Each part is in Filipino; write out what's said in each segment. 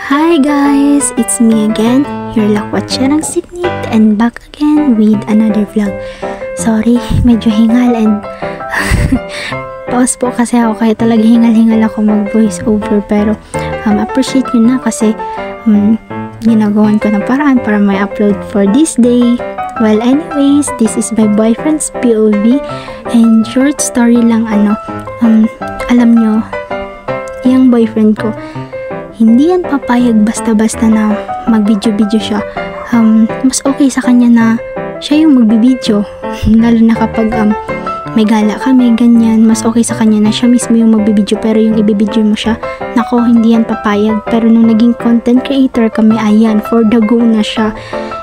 Hi guys! It's me again, your lakwatserang Sipnit, and back again with another vlog. Sorry, medyo hingal and pause po kasi ako, kaya talaga hingal-hingal ako mag voice over, pero appreciate nyo na kasi ginagawan ko ng paraan para may upload for this day. Well, anyways, this is my boyfriend's POV and short story lang. Alam nyo, yung boyfriend ko, hindi yan papayag basta-basta na mag-video-video siya. Mas okay sa kanya na siya yung magbibideo. Lalo na kapag may gala kami, ganyan. Mas okay sa kanya na siya mismo yung magbibideo, pero yung ibibideo mo siya, nako, hindi yan papayag. Pero nung naging content creator kami, ayan, for the go na siya.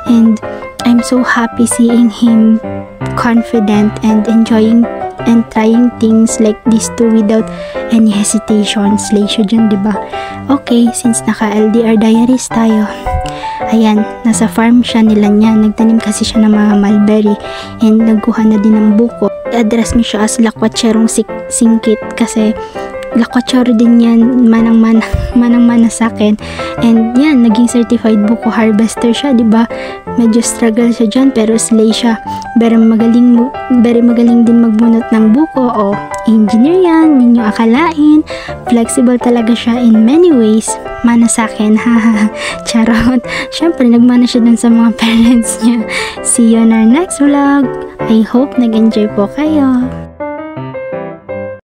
And I'm so happy seeing him confident and enjoying and trying things like this too without any hesitation. Slay siya dyan, diba? Okay, since naka-LDR diaries tayo, ayan, nasa farm siya nila niya. Nagtanim kasi siya ng mga mulberry and nagkuha na din ng buko. I-address mo siya as lakwatserong singkit kasi lakwatsero din yan, manang-mana sa akin. And yan, naging certified buko harvester siya, diba? Medyo struggle siya dyan, pero slay siya. Very magaling din magbunot ng buko. O, engineer yan, hindi nyo akalain. Flexible talaga siya in many ways. Mana sa akin, haha, charot. Syempre, nagmana siya dun sa mga parents niya. See you on our next vlog. I hope nag-enjoy po kayo.